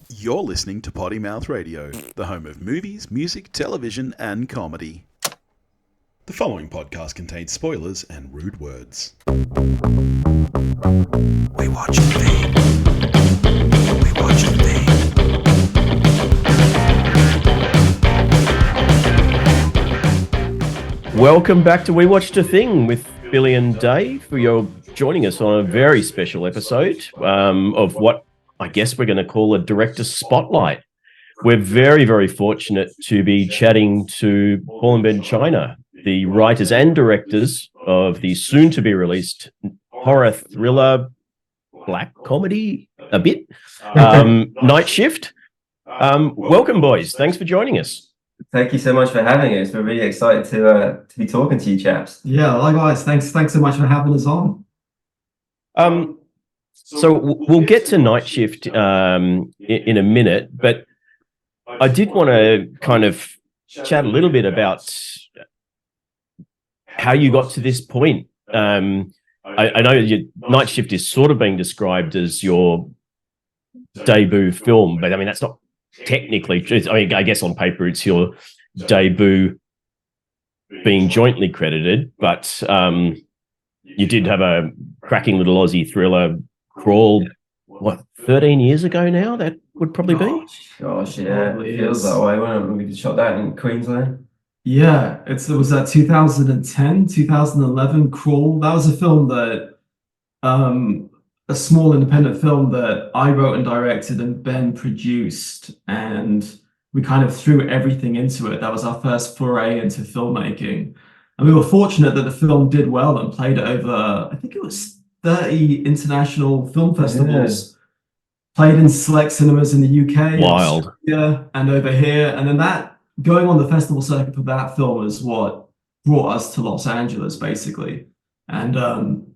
You're listening to Potty Mouth Radio, the home of movies, music, television, and comedy. The following podcast contains spoilers and rude words. We watch TV. We watch TV. Welcome back to We Watched a Thing with Billy and Dave. You're joining us on a very special episode of what I guess we're going to call a director's spotlight. We're very, very fortunate to be chatting to Paul and Ben China, the writers and directors of the soon-to-be-released horror thriller, black comedy, a bit, Night Shift. Welcome, boys. Thanks for joining us. Thank you so much for having us. We're really excited to be talking to you chaps. Yeah, likewise. Thanks so much for having us on. So we'll get to Night Shift in a minute, but I did want to kind of chat a little bit about how you got to this point. I know your Night Shift is sort of being described as your debut film, but I mean, that's not technically true. I mean, I guess on paper it's your debut being jointly credited, but you did have a cracking little Aussie thriller, Crawl, 13 years ago now? That would probably be? Gosh, yeah. It feels that way when we shot that in Queensland. Yeah, it was that 2010, 2011 Crawl. That was a film that, a small independent film that I wrote and directed and Ben produced, and we kind of threw everything into it. That was our first foray into filmmaking. And we were fortunate that the film did well and played over, I think it was 30 international film festivals. Yeah. Played in select cinemas in the UK, wild, Australia, and over here. And then that going on the festival circuit for that film is what brought us to Los Angeles, basically. And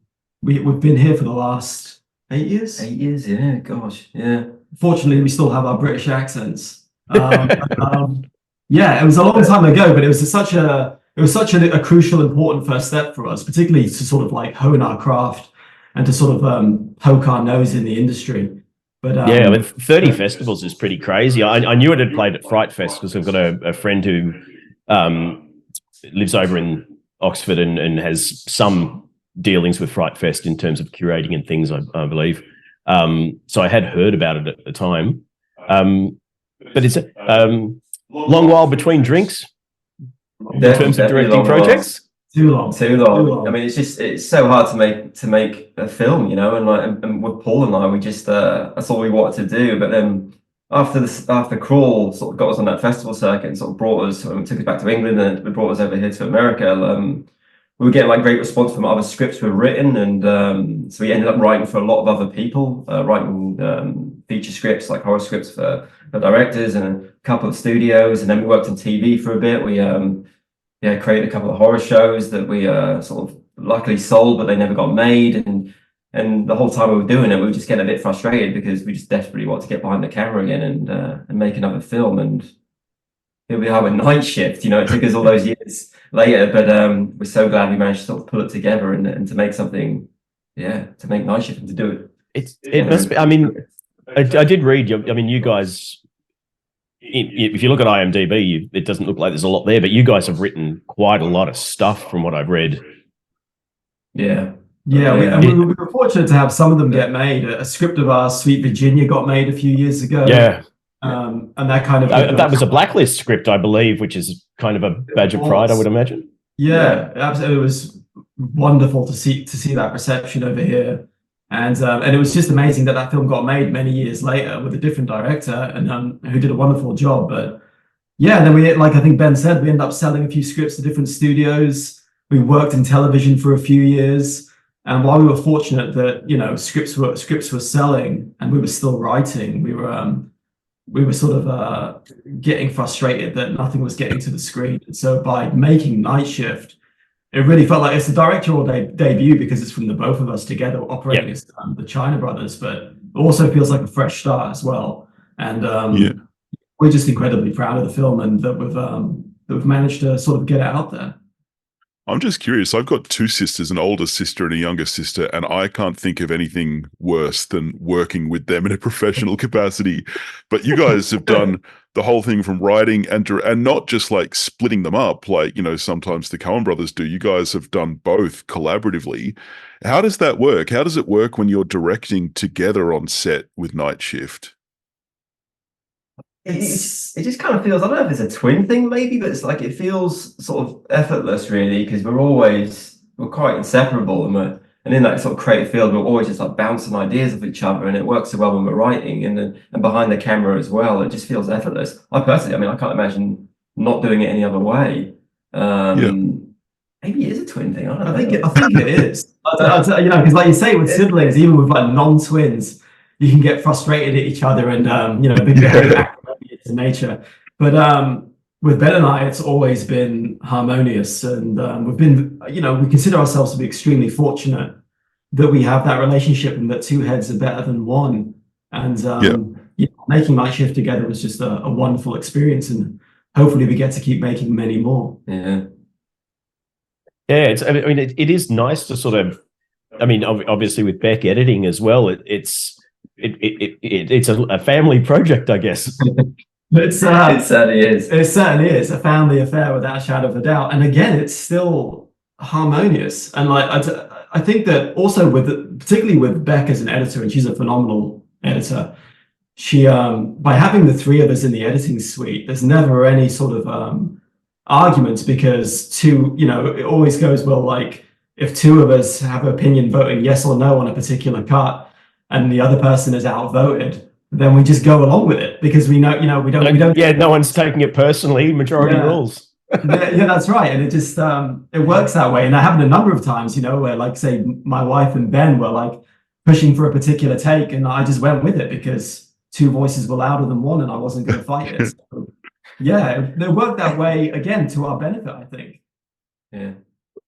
we've been here for the last 8 years. 8 years, yeah. Gosh, yeah. Fortunately, we still have our British accents. Yeah, it was a long time ago, but it was such a crucial, important first step for us, particularly to sort of like hone our craft and to sort of poke our nose in the industry. But yeah, I mean, 30 festivals is pretty crazy. I knew it had played at Fright Fest because I've got a friend who lives over in Oxford and has some dealings with Fright Fest in terms of curating and things, I believe. So I had heard about it at the time. But it's a long while between drinks in terms of directing projects. Too long. I mean, it's so hard to make a film, you know, and with Paul and I, we just that's all we wanted to do. But then after Crawl sort of got us on that festival circuit and sort of brought us, took us back to England and it brought us over here to America. We were getting like great response from other scripts we've written, and so we ended up writing for a lot of other people, writing feature scripts like horror scripts for directors and a couple of studios, and then we worked on TV for a bit. We created a couple of horror shows that we sort of luckily sold, but they never got made. And the whole time we were doing it, we were just getting a bit frustrated because we just desperately wanted to get behind the camera again and make another film. And here we are with Night Shift. You know, it took us all those years later, but we're so glad we managed to sort of pull it together and to make something, to make Night Shift and to do it. It must be. I mean, I did read. You guys. If you look at IMDb, it doesn't look like there's a lot there, but you guys have written quite a lot of stuff from what I've read. Yeah. We were fortunate to have some of them get made. A script of ours, Sweet Virginia, got made a few years ago. Yeah. And that kind of... that was a Blacklist script, I believe, which is kind of a badge of pride, I would imagine. Yeah, absolutely. It was wonderful to see that reception over here. And it was just amazing that film got made many years later with a different director and who did a wonderful job. But yeah, then we, like I think Ben said, we ended up selling a few scripts to different studios. We worked in television for a few years. And while we were fortunate that, you know, scripts were selling and we were still writing, we were sort of getting frustrated that nothing was getting to the screen. And so by making Night Shift, it really felt like it's a directorial debut because it's from the both of us together operating as the China brothers, but it also feels like a fresh start as well. And we're just incredibly proud of the film and that we've managed to sort of get it out there. I'm just curious. I've got two sisters, an older sister and a younger sister, and I can't think of anything worse than working with them in a professional capacity. But you guys have done the whole thing from writing and not just like splitting them up, like, you know, sometimes the Coen brothers do. You guys have done both collaboratively. How does that work? How does it work when you're directing together on set with Night Shift? It just kind of feels, I don't know if it's a twin thing maybe, but it's like it feels sort of effortless really, because we're quite inseparable, and in that sort of creative field we're always just like bouncing ideas off each other, and it works so well when we're writing and behind the camera as well. It just feels effortless. I personally, I mean, I can't imagine not doing it any other way. Maybe it is a twin thing. I don't know. I think it is. You know, because like you say, with siblings, even with like non-twins, you can get frustrated at each other and you know, be very acrimonious in nature. But with Ben and I, it's always been harmonious, and we've been, you know, we consider ourselves to be extremely fortunate that we have that relationship and that two heads are better than one. And you know, making Night Shift together was just a wonderful experience, and hopefully we get to keep making many more. Yeah. Yeah, I mean, it is nice to sort of, I mean, obviously with Beck editing as well, it's a family project, I guess. It certainly is. It certainly is a family affair without a shadow of a doubt. And again, it's still harmonious. And like I think that also particularly with Beck as an editor, and she's a phenomenal editor. She by having the three of us in the editing suite, there's never any sort of arguments, because you know, it always goes, well, like if two of us have an opinion voting yes or no on a particular cut and the other person is outvoted, then we just go along with it, because we know, you know, we don't. Yeah, no one's taking it personally. Majority rules. Yeah, that's right. And it just it works that way. And that happened a number of times, you know, where like say my wife and Ben were like pushing for a particular take, and I just went with it because two voices were louder than one, and I wasn't going to fight it. So, yeah, they worked that way again to our benefit, I think. Yeah.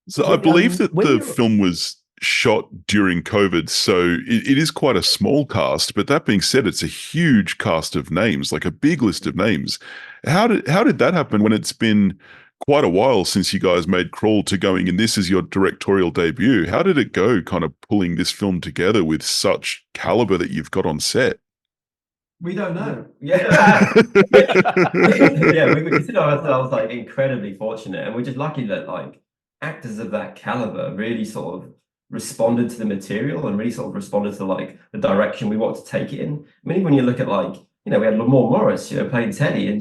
So I believe that the film was shot during COVID, so it is quite a small cast. But that being said, it's a huge cast of names, like a big list of names. How did that happen when it's been quite a while since you guys made Crawl to going, and this is your directorial debut? How did it go, kind of pulling this film together with such caliber that you've got on set? We don't know. Yeah. Yeah, we consider ourselves like incredibly fortunate, and we're just lucky that like actors of that caliber really sort of responded to the material and really sort of responded to like the direction we want to take it in. I mean, even when you look at like, you know, we had Lamore Morris, you know, playing Teddy, and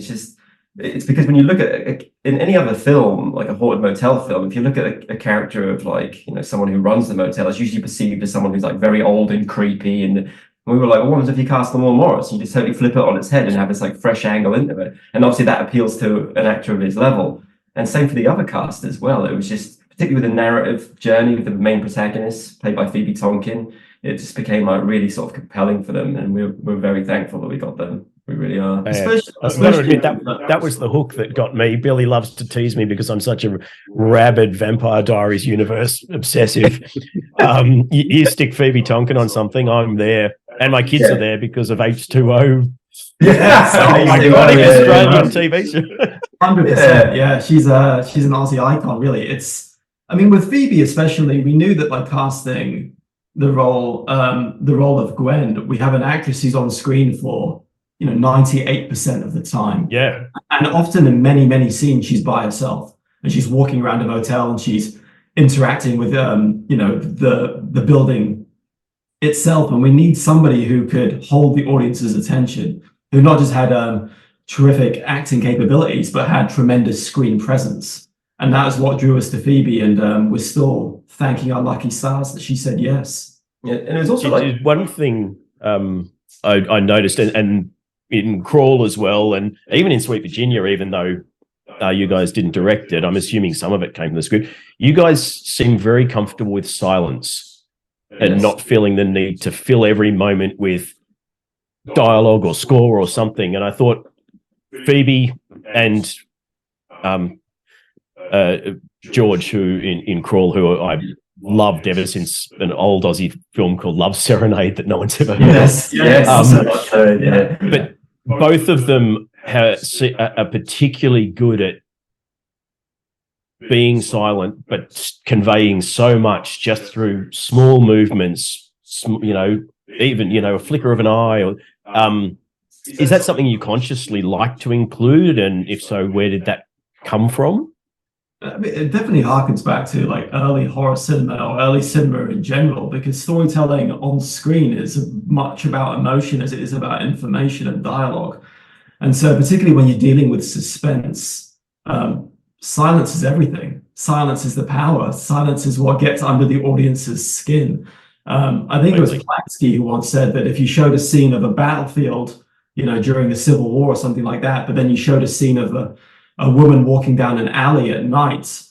it's because when you look at in any other film, like a haunted motel film, if you look at a character of like, you know, someone who runs the motel, it's usually perceived as someone who's like very old and creepy. And we were like, well, what happens if you cast Lamore Morris? You just totally flip it on its head and have this like fresh angle into it. And obviously that appeals to an actor of his level. And same for the other cast as well. It was just, particularly with the narrative journey with the main protagonist, played by Phoebe Tonkin, it just became like really sort of compelling for them. And we're very thankful that we got them. We really are. Especially, I've got to admit, that was the hook that got me. Billy loves to tease me because I'm such a rabid Vampire Diaries universe obsessive. You stick Phoebe Tonkin on something, I'm there. And my kids are there because of H2O. Yeah, oh my God, Australian TV show. 100%. Yeah, she's an Aussie icon, really. I mean, with Phoebe especially, we knew that by casting the role of Gwen, we have an actress who's on screen for, you know, 98% of the time. Yeah. And often in many, many scenes, she's by herself and she's walking around a motel and she's interacting with, you know, the building itself. And we need somebody who could hold the audience's attention, who not just had terrific acting capabilities, but had tremendous screen presence. And that was what drew us to Phoebe. And we're still thanking our lucky stars that she said yes. Yeah, and it was also like one thing I noticed, and in Crawl as well, and even in Sweet Virginia, even though you guys didn't direct it, I'm assuming some of it came from the script. You guys seem very comfortable with silence and not feeling the need to fill every moment with dialogue or score or something. And I thought Phoebe and George, who in Crawl, who I loved ever since an old Aussie film called Love Serenade that no one's ever heard of. Yeah. But both of them are particularly good at being silent but conveying so much just through small movements, even a flicker of an eye, or is that something you consciously like to include, and if so, where did that come from? I mean, it definitely harkens back to like early horror cinema or early cinema in general, because storytelling on screen is as much about emotion as it is about information and dialogue. And so, particularly when you're dealing with suspense, silence is everything. Silence is the power. Silence is what gets under the audience's skin. I think it was Plansky who once said that if you showed a scene of a battlefield, during the Civil War or something like that, but then you showed a scene of a woman walking down an alley at night,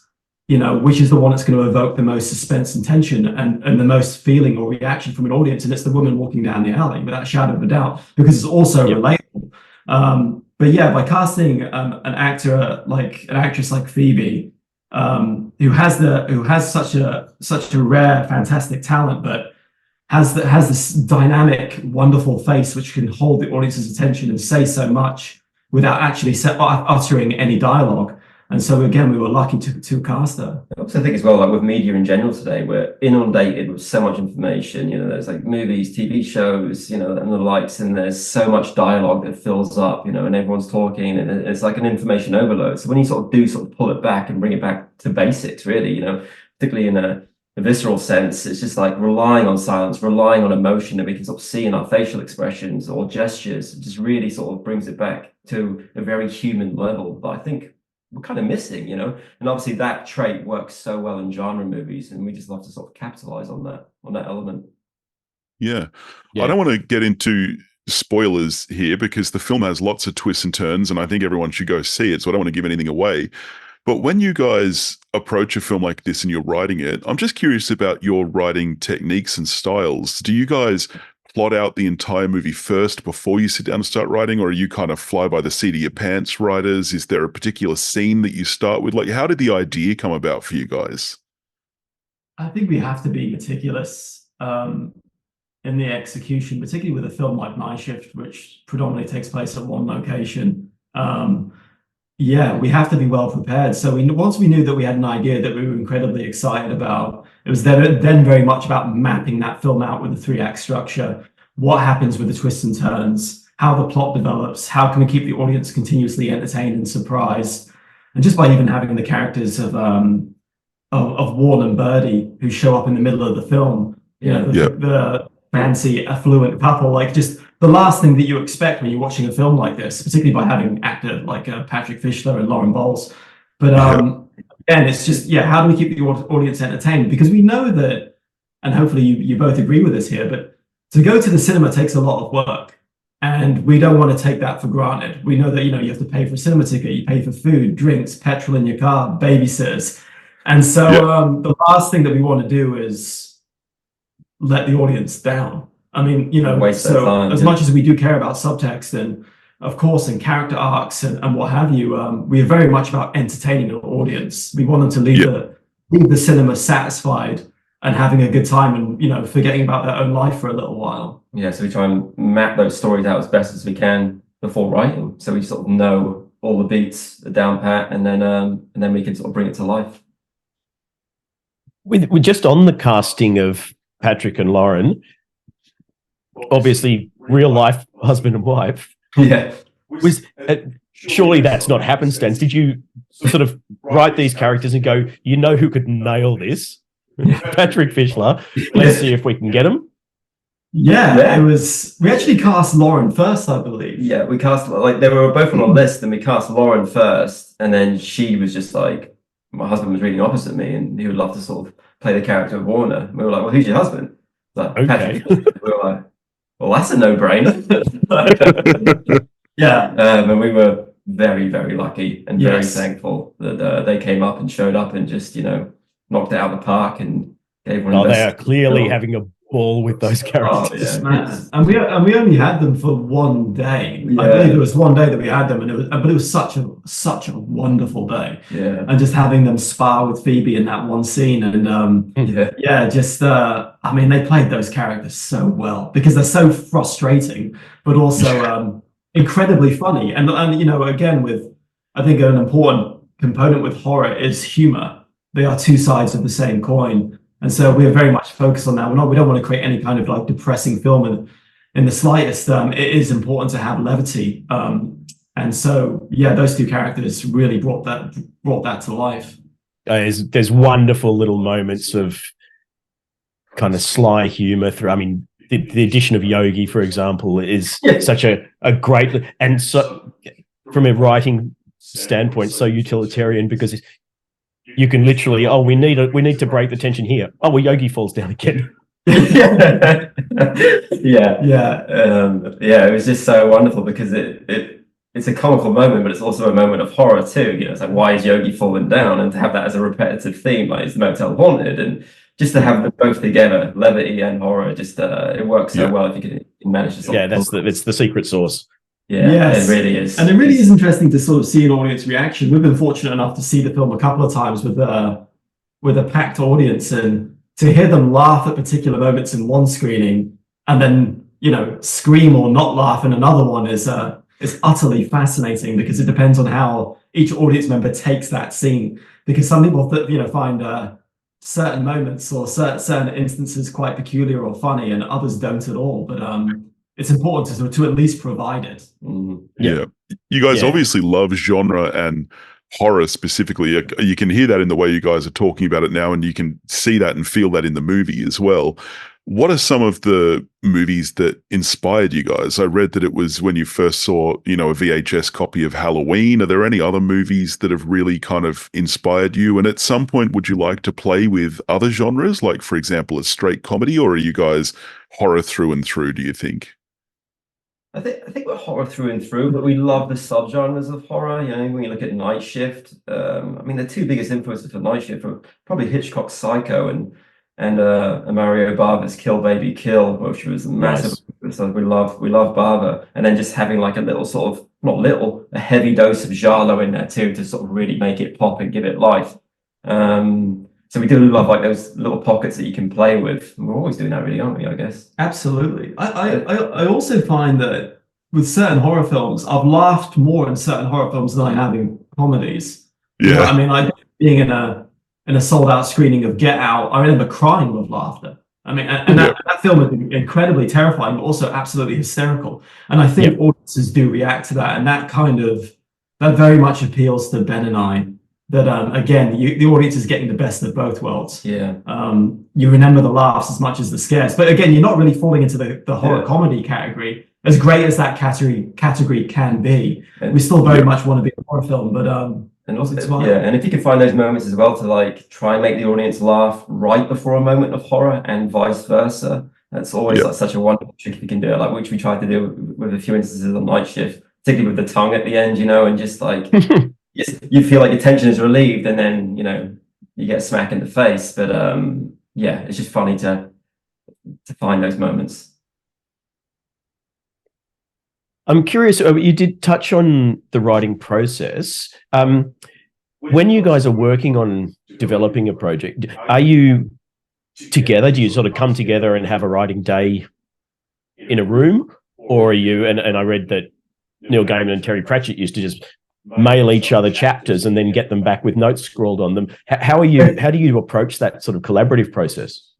which is the one that's going to evoke the most suspense and tension and the most feeling or reaction from an audience, and it's the woman walking down the alley, without a shadow of a doubt, because it's also relatable. But yeah, by casting an actress like Phoebe, who has such a rare, fantastic talent, but has this dynamic, wonderful face which can hold the audience's attention and say so much without actually uttering any dialogue. And so again, we were lucky to cast her. I also think as well, like with media in general today, we're inundated with so much information. There's like movies, TV shows, and the likes, and there's so much dialogue that fills up, and everyone's talking, and it's like an information overload. So when you sort of pull it back and bring it back to basics, really, particularly in a visceral sense, it's just like relying on silence, relying on emotion that we can sort of see in our facial expressions or gestures. It just really sort of brings it back to a very human level that I think we're kind of missing, and obviously that trait works so well in genre movies, and we just love to sort of capitalize on that element. Yeah. I don't want to get into spoilers here because the film has lots of twists and turns, and I think everyone should go see it, so I don't want to give anything away. But when you guys approach a film like this and you're writing it, I'm just curious about your writing techniques and styles. Do you guys plot out the entire movie first before you sit down and start writing, or are you kind of fly by the seat of your pants writers? Is there a particular scene that you start with? Like, how did the idea come about for you guys? I think we have to be meticulous in the execution, particularly with a film like Night Shift, which predominantly takes place at one location. We have to be well prepared. So once we knew that we had an idea that we were incredibly excited about, it was then very much about mapping that film out with a 3-act structure. What happens with the twists and turns, how the plot develops, how can we keep the audience continuously entertained and surprised. And just by even having the characters of Warren and Birdie, who show up in the middle of the film, the fancy, affluent couple, like just the last thing that you expect when you're watching a film like this, particularly by having an actor like Patrick Fischler and Lauren Bowles. But again, it's just, how do we keep the audience entertained? Because we know that, and hopefully you both agree with us here, but to go to the cinema takes a lot of work. And we don't want to take that for granted. We know that, you have to pay for a cinema ticket, you pay for food, drinks, petrol in your car, babysitters. And so the last thing that we want to do is let the audience down. I mean, as much as we do care about subtext and, of course, and character arcs and what have you, we are very much about entertaining an audience. We want them to leave the cinema satisfied and having a good time and, forgetting about their own life for a little while. Yeah, so we try and map those stories out as best as we can before writing. So we sort of know all the beats, the down pat, and then we can sort of bring it to life. With just on the casting of Patrick and Lauren, obviously real life husband and wife. Yeah. Was surely that's not happenstance. Did you sort of write these characters and go, who could nail this? Patrick Fischler. Let's see if we can get him. Yeah, it was. We actually cast Lauren first, I believe. Yeah, we cast they were both on a list, and we cast Lauren first, and then she was just like, my husband was reading opposite me, and he would love to sort of play the character of Warner. And we were like, well, who's your husband? Like, okay. Patrick. We were like, well, that's a no-brainer. And we were very, very lucky and very thankful that they came up and showed up and just, knocked it out of the park and gave one. They are clearly having a ball with those characters. And we only had them for one day. I believe it was one day that we had them, but it was such a wonderful day. Yeah, and just having them spar with Phoebe in that one scene, and they played those characters so well because they're so frustrating, but also incredibly funny. And again, with I think an important component with horror is humor. They are two sides of the same coin. And so we're very much focused on that. We don't want to create any kind of like depressing film in the slightest. It is important to have levity. And so, yeah, those two characters really brought that to life. There's wonderful little moments of kind of sly humor through. I mean, the addition of Yogi, for example, is such a great, and so from a writing standpoint, so utilitarian, because you can literally, we need to break the tension here. Oh, well, Yogi falls down again. Yeah. It was just so wonderful because it's a comical moment, but it's also a moment of horror too. You know, it's like, why is Yogi falling down? And to have that as a repetitive theme, like, is the motel haunted? And just to have them both together, levity and horror, just it works so well if you can manage to. It's the secret sauce. Yeah, yes. It really is. And it really is interesting to sort of see an audience reaction. We've been fortunate enough to see the film a couple of times with a packed audience, and to hear them laugh at particular moments in one screening and then, you know, scream or not laugh in another one is utterly fascinating, because it depends on how each audience member takes that scene. Because some people find certain moments or certain instances quite peculiar or funny, and others don't at all. But it's important to at least provide it. Mm-hmm. Yeah. You guys obviously love genre and horror specifically. You can hear that in the way you guys are talking about it now, and you can see that and feel that in the movie as well. What are some of the movies that inspired you guys? I read that it was when you first saw, a VHS copy of Halloween. Are there any other movies that have really kind of inspired you? And at some point, would you like to play with other genres, like, for example, a straight comedy, or are you guys horror through and through, do you think? I think we're horror through and through, but we love the subgenres of horror. You know, when you look at Night Shift, the two biggest influences for Night Shift are probably Hitchcock's Psycho and Mario Bava's Kill Baby Kill, which was massive. Nice. So we love Bava, and then just having like a little sort of, not little, a heavy dose of giallo in there too, to sort of really make it pop and give it life. So we do love like those little pockets that you can play with. And we're always doing that, really, aren't we? I guess. Absolutely. I also find that with certain horror films, I've laughed more in certain horror films than I have in comedies. Yeah. You know, I mean, like being in a sold out screening of Get Out, I remember crying with laughter. I mean, and that film is incredibly terrifying, but also absolutely hysterical. And I think audiences do react to that, and that very much appeals to Ben and I. That again, the audience is getting the best of both worlds. Yeah. You remember the laughs as much as the scares, but again, you're not really falling into the horror comedy category. As great as that category can be, we still very much want to be a horror film, but and also, and if you can find those moments as well to like try and make the audience laugh right before a moment of horror, and vice versa, that's always like such a wonderful trick if you can do it, like which we tried to do with a few instances on Night Shift, particularly with the tongue at the end, and just like you feel like your tension is relieved, and then you get a smack in the face. But it's just funny to find those moments. I'm curious, you did touch on the writing process. When you guys are working on developing a project, are you together? Do you sort of come together and have a writing day in a room? Or are you, and I read that Neil Gaiman and Terry Pratchett used to just mail each other chapters and then get them back with notes scrawled on them. How do you approach that sort of collaborative process?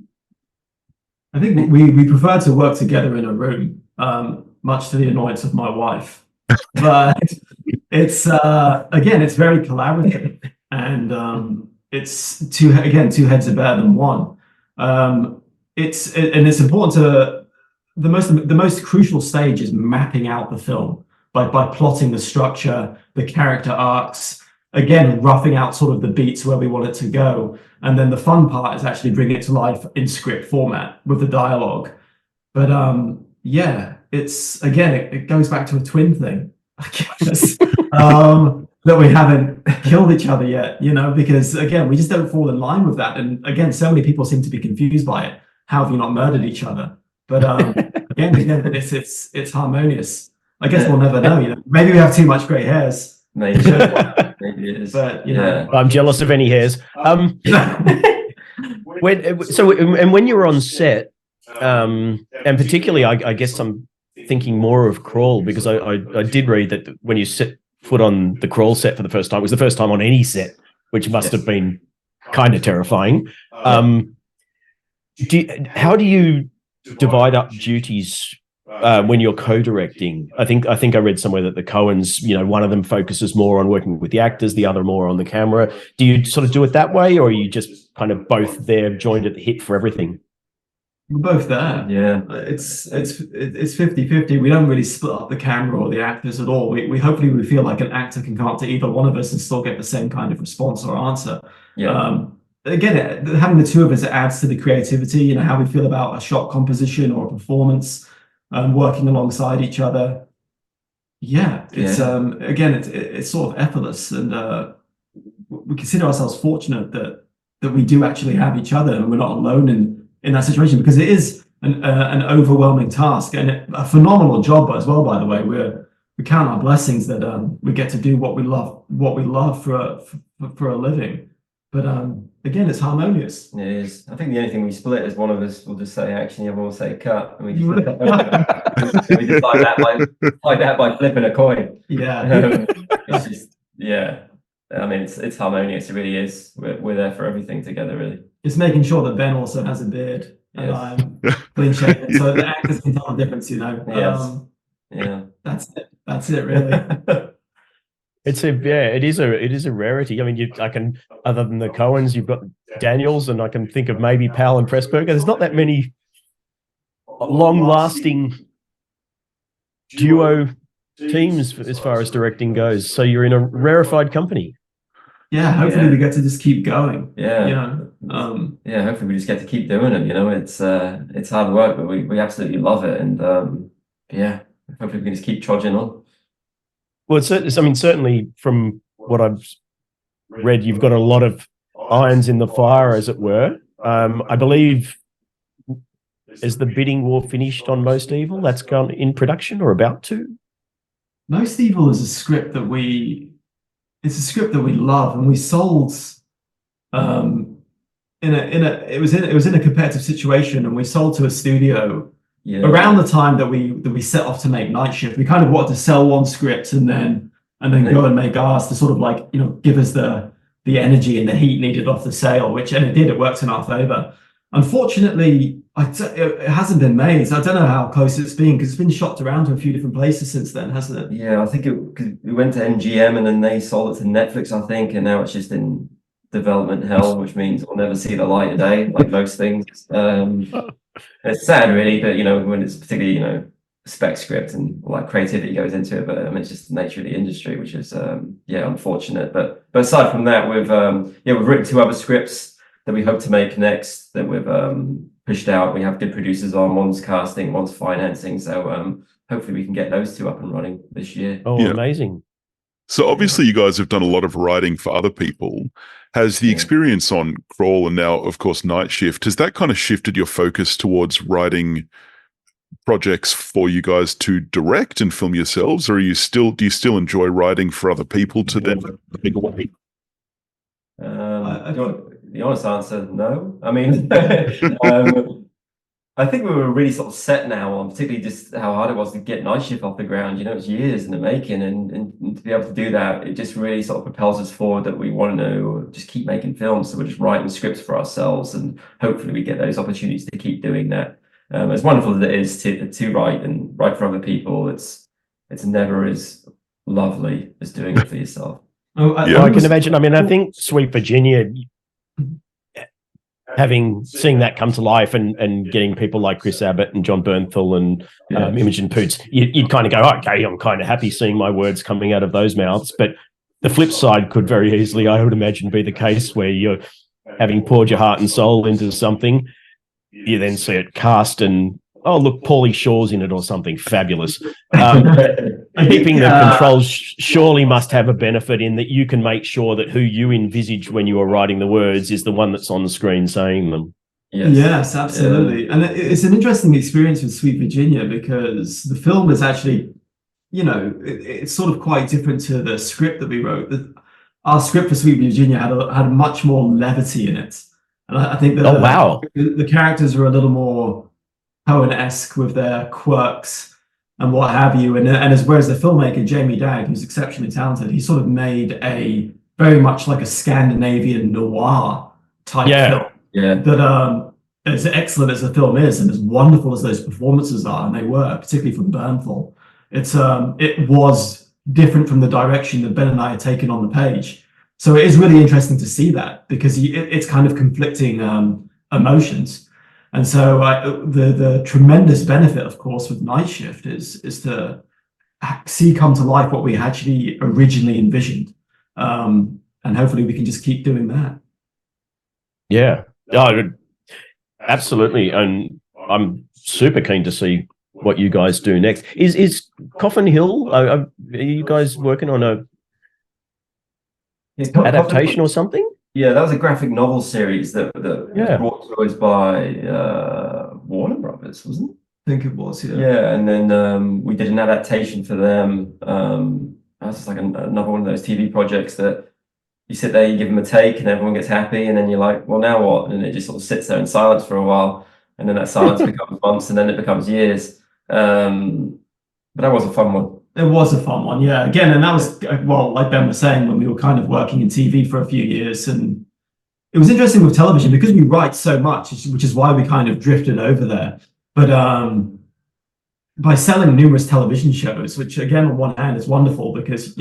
I think we prefer to work together in a room, much to the annoyance of my wife. But it's it's very collaborative, and it's two heads are better than one. It's important to the most crucial stage is mapping out the film by plotting the structure, the character arcs, again roughing out sort of the beats where we want it to go, and then the fun part is actually bringing it to life in script format with the dialogue. But it's again it goes back to a twin thing, I guess, that we haven't killed each other yet, because again we just don't fall in line with that, and again so many people seem to be confused by it. How have you not murdered each other? But again it's harmonious. I guess we'll never know. Maybe we have too much grey hairs. Maybe it is. But I'm jealous of any hairs. When you were on set, and particularly, I guess I'm thinking more of Crawl, because I did read that when you foot on the crawl set for the first time. It was the first time on any set, which must have been kind of terrifying. How do you divide up duties when you're co-directing? I think I read somewhere that the Coens, one of them focuses more on working with the actors, the other more on the camera. Do you sort of do it that way, or are you just kind of both there, joined at the hip for everything? We're both there. Yeah. It's 50-50. We don't really split up the camera or the actors at all. We hopefully we feel like an actor can come up to either one of us and still get the same kind of response or answer. Yeah. Again, having the two of us, it adds to the creativity, how we feel about a shot composition or a performance, working alongside each other. Yeah, it's again, it's sort of effortless, and we consider ourselves fortunate that we do actually have each other, and we're not alone in that situation, because it is an overwhelming task and a phenomenal job as well. By the way, we count our blessings that we get to do what we love for a living. But again, it's harmonious. It is. I think the only thing we split is one of us will just say action, the other will say cut, and we just we just like that by flipping a coin. Yeah. It's just I mean, it's harmonious. It really is. We're there for everything together, really. It's making sure that Ben also has a beard and I'm clean shaven, so the actors can tell the difference. Yeah. That's it, really. It is a rarity. I mean, I can, other than the Coens, you've got Daniels, and I can think of maybe Powell and Pressburger. There's not that many long-lasting duo teams as far as directing goes. So you're in a rarefied company. Yeah, hopefully we get to just keep going. Yeah. Hopefully we just get to keep doing it. It's hard work, but we absolutely love it, and hopefully we can just keep trudging on. Well, certainly from what I've read, you've got a lot of irons in the fire, as it were. I believe, is the bidding war finished on Most Evil? That's gone in production or about to? Most Evil is a script that we love, and we sold. It was in a competitive situation, and we sold to a studio. Yeah. Around the time that we set off to make Night Shift. We kind of wanted to sell one script and then go and make ours to sort of give us the energy and the heat needed off the sale, and it did. It worked in our favor. Unfortunately, it hasn't been made. So I don't know how close it's been, because it's been shopped around to a few different places since then, hasn't it? Yeah, I think it went to MGM and then they sold it to Netflix, I think, and now it's just in development hell, which means we'll never see the light of day, like most things. It's sad, really, but when it's particularly a spec script and all that creativity goes into it. But it's just the nature of the industry, which is unfortunate. But aside from that, we've written 2 other scripts that we hope to make next, that we've pushed out. We have good producers on. One's casting, one's financing. So hopefully we can get those 2 up and running this year. Oh, yeah. Amazing. So obviously you guys have done a lot of writing for other people. Has the experience on Crawl and now, of course, Night Shift, has that kind of shifted your focus towards writing projects for you guys to direct and film yourselves, or do you still enjoy writing for other people to then make away? The honest answer, no. I mean, I think we were really sort of set now on particularly just how hard it was to get Night Shift off the ground. It's years in the making, and to be able to do that, it just really sort of propels us forward that we want to just keep making films. So we're just writing scripts for ourselves, and hopefully we get those opportunities to keep doing that. As wonderful as it is to write for other people, it's never as lovely as doing it for yourself. I can imagine. I mean, I think Sweet Virginia, seeing that come to life and getting people like Chris Abbott and John Bernthal and Imogen Poots, you'd kind of go, okay, I'm kind of happy seeing my words coming out of those mouths. But the flip side could very easily, I would imagine, be the case where you're having poured your heart and soul into something, you then see it cast and, oh, look, Paulie Shaw's in it or something fabulous. Keeping the controls surely must have a benefit in that you can make sure that who you envisage when you are writing the words is the one that's on the screen saying them. Yes, absolutely. And it's an interesting experience with Sweet Virginia, because the film is actually, it's sort of quite different to the script that we wrote. Our script for Sweet Virginia had much more levity in it. And I think that the characters are a little more Coen-esque with their quirks. and what have you. And as whereas the filmmaker Jamie Dagg, who's exceptionally talented, he sort of made a very much like a Scandinavian noir type film. Yeah. That as excellent as the film is, and as wonderful as those performances are, and they were, particularly from Bernthal, it was different from the direction that Ben and I had taken on the page. So it is really interesting to see that, because it's kind of conflicting emotions. And so the tremendous benefit, of course, with Night Shift is to see come to life what we actually originally envisioned. And hopefully we can just keep doing that. Yeah, absolutely. And I'm super keen to see what you guys do next. Is Coffin Hill, are you guys working on a adaptation or something? Yeah, that was a graphic novel series that was brought to us by Warner Brothers, wasn't it? I think it was, yeah. Yeah, and then we did an adaptation for them. That was just like another one of those TV projects that you sit there, you give them a take, and everyone gets happy, and then you're like, well, now what? And it just sort of sits there in silence for a while, and then that silence becomes months, and then it becomes years. But that was a fun one. It was a fun one, yeah. Again, and that was, well, like Ben was saying, when we were kind of working in TV for a few years, and it was interesting with television because we write so much, which is why we kind of drifted over there. But by selling numerous television shows, which again, on one hand is wonderful because,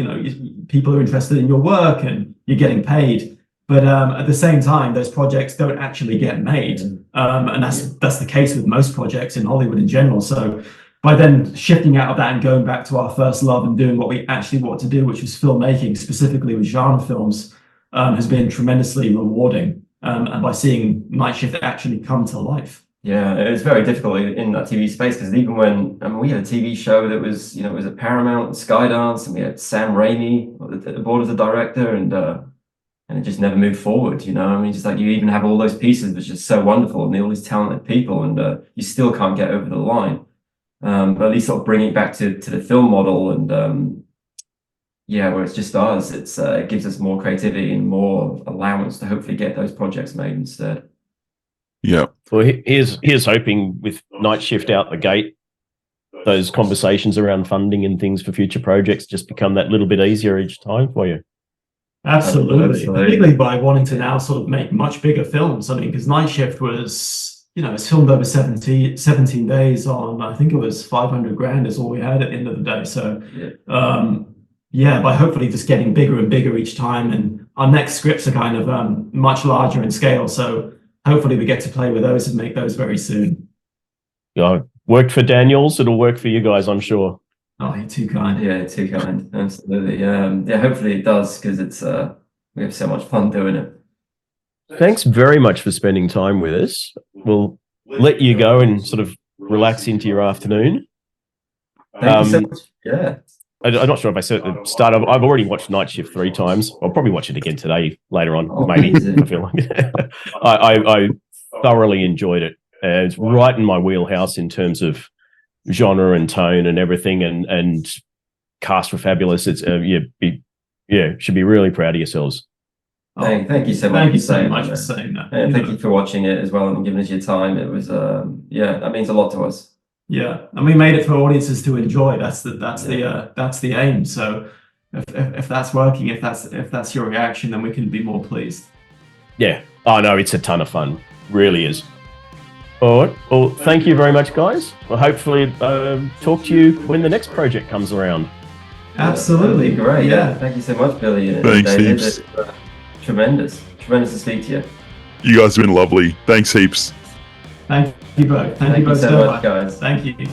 people are interested in your work and you're getting paid. But at the same time, those projects don't actually get made. And that's the case with most projects in Hollywood in general. So by then shifting out of that and going back to our first love and doing what we actually want to do, which was filmmaking, specifically with genre films, has been tremendously rewarding. And by seeing Night Shift actually come to life. Yeah, it was very difficult in that TV space because even when we had a TV show that was, it was at Paramount and Skydance, and we had Sam Raimi at the board as the director, and it just never moved forward. Just like you even have all those pieces, which is so wonderful, and all these talented people, and you still can't get over the line. But at least sort of bringing it back to the film model, and where it's just us, it gives us more creativity and more allowance to hopefully get those projects made instead. Yeah. Well, here's hoping with Night Shift out the gate, those conversations around funding and things for future projects just become that little bit easier each time for you. Absolutely. Particularly by wanting to now sort of make much bigger films. I mean, because Night Shift was, it's filmed over 17 days on, I think it was 500 grand is all we had at the end of the day. So, by hopefully just getting bigger and bigger each time. And our next scripts are kind of much larger in scale. So hopefully we get to play with those and make those very soon. Yeah, worked for Daniels. It'll work for you guys, I'm sure. Oh, you're too kind. Yeah, too kind. Absolutely. Hopefully it does, because it's we have so much fun doing it. Thanks very much for spending time with us. We'll let you go and sort of relax into your afternoon. Thank you so much. Yeah. I'm not sure if I said at the start. I've already watched Night Shift 3 times. I'll probably watch it again today, later on, maybe. I feel like I thoroughly enjoyed it. It's right in my wheelhouse in terms of genre and tone and everything, and cast were fabulous. It's should be really proud of yourselves. Thank you so much. Thank you so much for saying that. And thank you for watching it as well and giving us your time. It was that means a lot to us. Yeah, and we made it for audiences to enjoy. That's the aim. So if that's working, if that's your reaction, then we can be more pleased. Yeah. Oh no, it's a ton of fun. Really is. All right. Well, thank you very much, guys. Well, hopefully talk to you when the next project comes around. Absolutely. Great. Yeah. Thank you so much, Billy. And Thanks, David. heaps. Tremendous to speak to you. You guys have been lovely. Thanks heaps. Thank you both. Thank you so much, guys. Thank you.